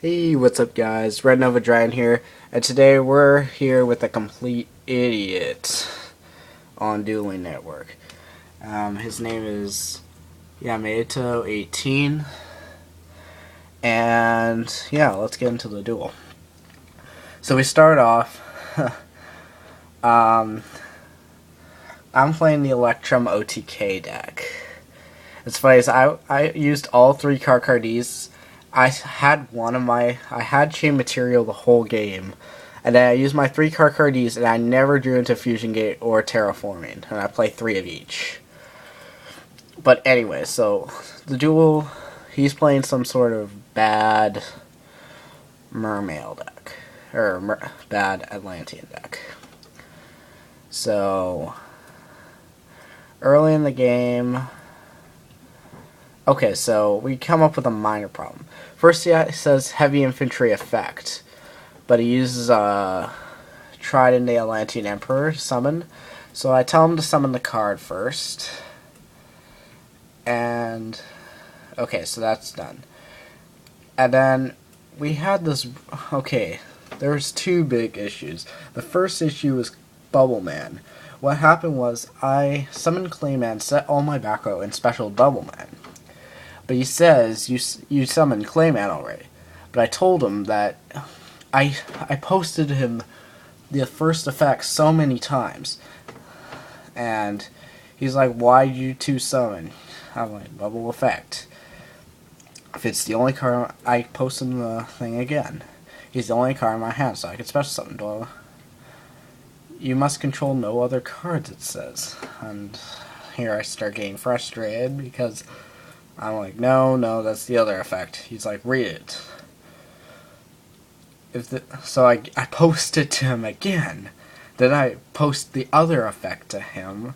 Hey, what's up guys? Rednovadragon here, and today we're here with a complete idiot on Dueling Network. His name is Yamato18, and yeah, let's get into the duel. So we start off, um, I'm playing the Electrum OTK deck. It's funny, I used all three Carcards. I had chain material the whole game, and then I used my three Carcards, and I never drew into Fusion Gate or Terraforming, and I play three of each. But anyway, so the duel, he's playing some sort of bad Mermail deck, or bad Atlantean deck. So early in the game. Okay, so we come up with a minor problem. First, he says heavy infantry effect, but he uses Trident the Atlantean Emperor summon. So I tell him to summon the card first, and okay, so that's done. And then we had this. Okay, there's two big issues. The first issue was Bubble Man. What happened was I summoned Clayman, set all my back row, and special Bubble Man. But he says you summoned Clayman already. But I told him that I posted him the first effect so many times. And he's like, why did you two summon? I'm like, bubble effect. If it's the only card, I posted the thing again. He's the only card in my hand, so I can special summon. Well, you must control no other cards, it says. And here I start getting frustrated because I'm like, no, that's the other effect. He's like, read it. So I post it to him again. Then I post the other effect to him.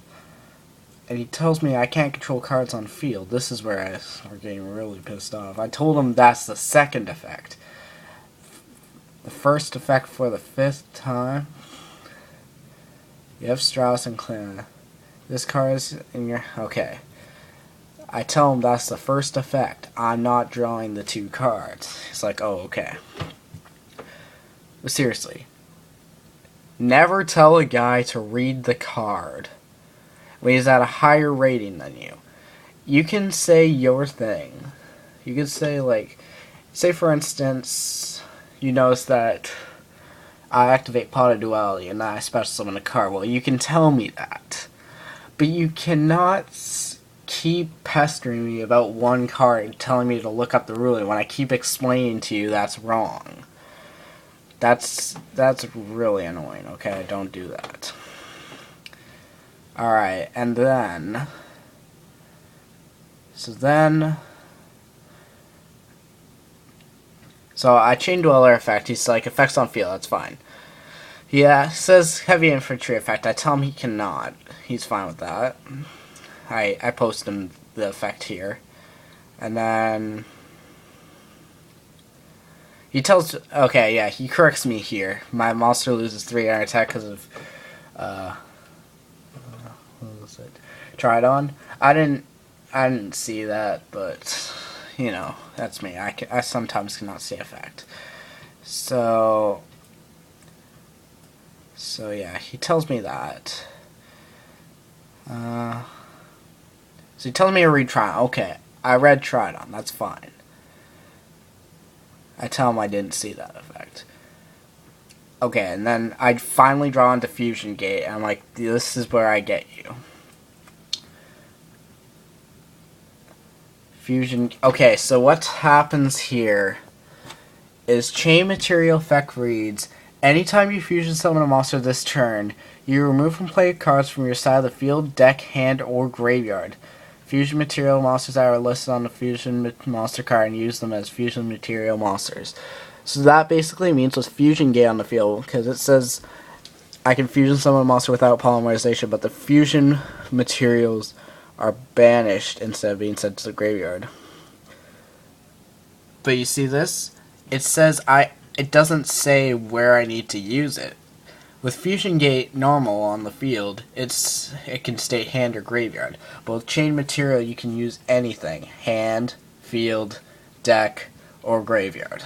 And he tells me I can't control cards on field. This is where I start getting really pissed off. I told him that's the second effect. The first effect for the fifth time. You have Strauss and Klina. This card is in your... Okay. I tell him that's the first effect. I'm not drawing the two cards. He's like, oh, okay. But seriously, never tell a guy to read the card when he's at a higher rating than you. You can say your thing. You can say, like, say for instance, you notice that I activate Pot of Duality and then I special summon a card. Well, you can tell me that. But you cannot keep pestering me about one card, telling me to look up the ruling when I keep explaining to you that's wrong. That's really annoying, okay? Don't do that. Alright, and then... So I chain Dweller effect, he's like, effects on field, that's fine. Yeah, says heavy infantry effect, I tell him he cannot. He's fine with that. I post him the effect here. And then... He tells... Okay, yeah, he corrects me here. My monster loses 3 on attack because of... what was it? Tridon? I didn't see that, but... You know, that's me. I sometimes cannot see effect. So yeah, he tells me that. So he tells me to read Tridon. Okay, I read Tridon. That's fine. I tell him I didn't see that effect. Okay, and then I finally draw into Fusion Gate, and I'm like, this is where I get you. Fusion... Okay, so what happens here is chain material effect reads, anytime you fusion summon a monster this turn, you remove from play cards from your side of the field, deck, hand, or graveyard. Fusion material monsters that are listed on the fusion monster card and use them as fusion material monsters. So that basically means with Fusion Gate on the field, because it says I can fusion summon a monster without polymerization, but the fusion materials are banished instead of being sent to the graveyard. But you see this? It says it doesn't say where I need to use it. With Fusion Gate normal on the field, it can state hand or graveyard. But with chain material, you can use anything: hand, field, deck, or graveyard.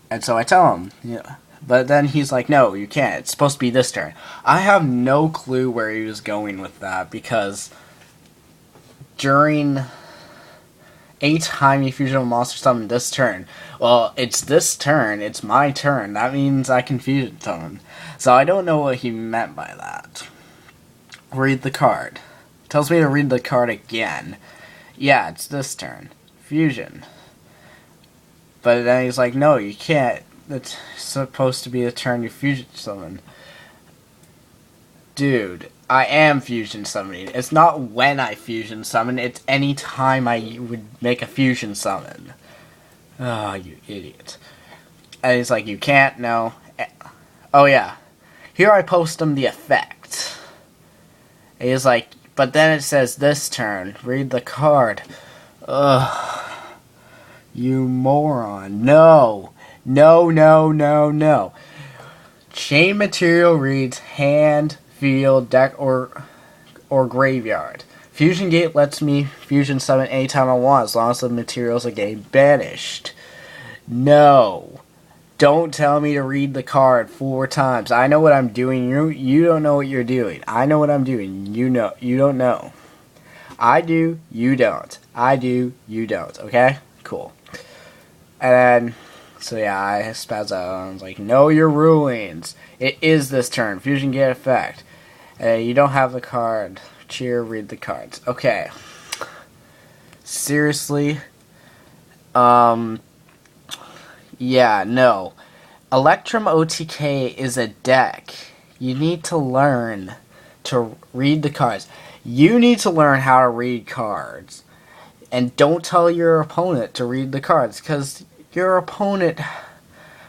And so I tell him, yeah. But then he's like, no, you can't. It's supposed to be this turn. I have no clue where he was going with that, because during anytime you fusion a monster summon this turn, well, it's this turn, it's my turn. That means I can fusion summon. So I don't know what he meant by that. Read the card. Tells me to read the card again. Yeah, it's this turn. Fusion. But then he's like, no, you can't. It's supposed to be the turn you fusion summon. Dude, I am fusion summoning. It's not when I fusion summon, it's any time I would make a fusion summon. Oh, you idiot. And he's like, you can't, no. Oh, yeah. Here I post him the effect. And he's like, but then it says this turn. Read the card. Ugh. You moron. No. No, no, no, no. Chain material reads hand, field, deck, or graveyard. Fusion Gate lets me fusion summon anytime I want, as long as the materials are getting banished. No. Don't tell me to read the card 4 times. I know what I'm doing. You don't know what you're doing. I know what I'm doing. You don't know. I do, you don't. I do, you don't. Okay? Cool. And then, so yeah, I spaz out. I was like, know your rulings. It is this turn. Fusion Gate effect. You don't have the card. Cheer, read the cards. Okay. Seriously? Yeah, no. Electrum OTK is a deck. You need to learn to read the cards. You need to learn how to read cards. And don't tell your opponent to read the cards, because your opponent,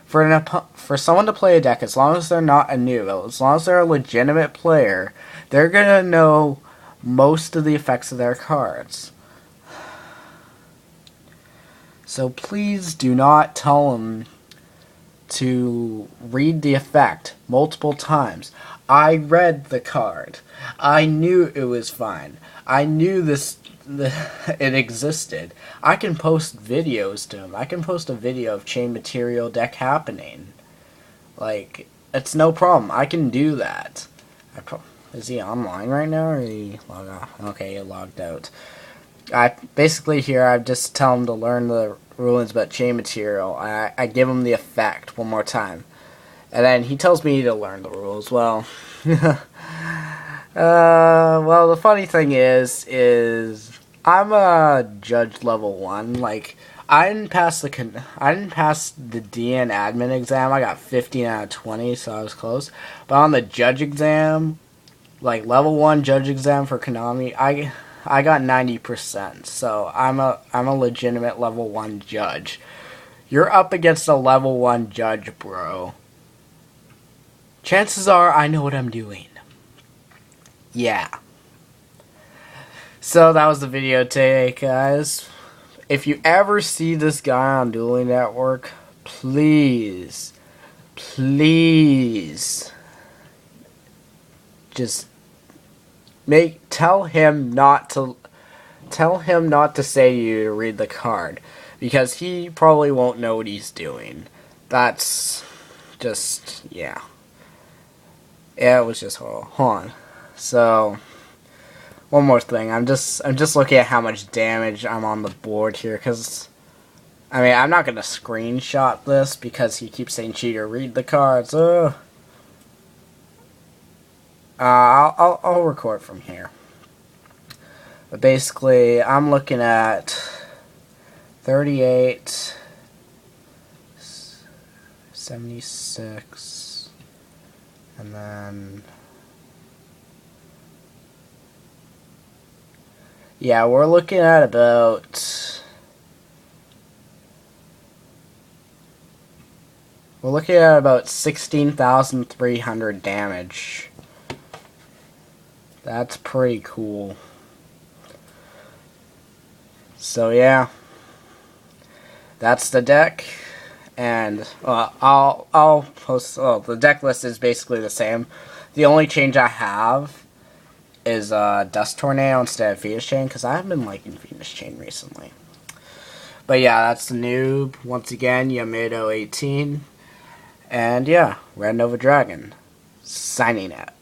for someone to play a deck, as long as they're not a noob, as long as they're a legitimate player, they're gonna know most of the effects of their cards. So please do not tell them to read the effect multiple times. I read the card. I knew it was fine. I knew it existed. I can post videos to him. I can post a video of chain material deck happening. Like, it's no problem. I can do that. Is he online right now, or did he log off? Okay, he logged out. Basically here I just tell him to learn the rulings about chain material. I give him the effect one more time. And then he tells me to learn the rules. Well, well, the funny thing is I'm a judge level 1. Like, I didn't pass the DN admin exam. I got 15 out of 20, so I was close. But on the judge exam, like level 1 judge exam for Konami, I got 90%. So I'm a legitimate level 1 judge. You're up against a level 1 judge, bro. Chances are I know what I'm doing. Yeah. So that was the video today, guys. If you ever see this guy on Dueling Network, please just tell him not to say to you to read the card, because he probably won't know what he's doing. That's just, yeah. Yeah, it was just horrible. Hold on. So, one more thing. I'm just looking at how much damage I'm on the board here, because, I mean, I'm not going to screenshot this because he keeps saying cheater, read the cards. I'll record from here. But basically, I'm looking at 38, 76, and then, yeah, we're looking at about 16,300 damage. That's pretty cool. So yeah, that's the deck, and I'll post. Oh, the deck list is basically the same. The only change I have is Dust Tornado instead of Venus Chain, because I haven't been liking Venus Chain recently. But yeah, that's the Noob. Once again, Yamato18. And yeah, Rednovadragon. Signing out.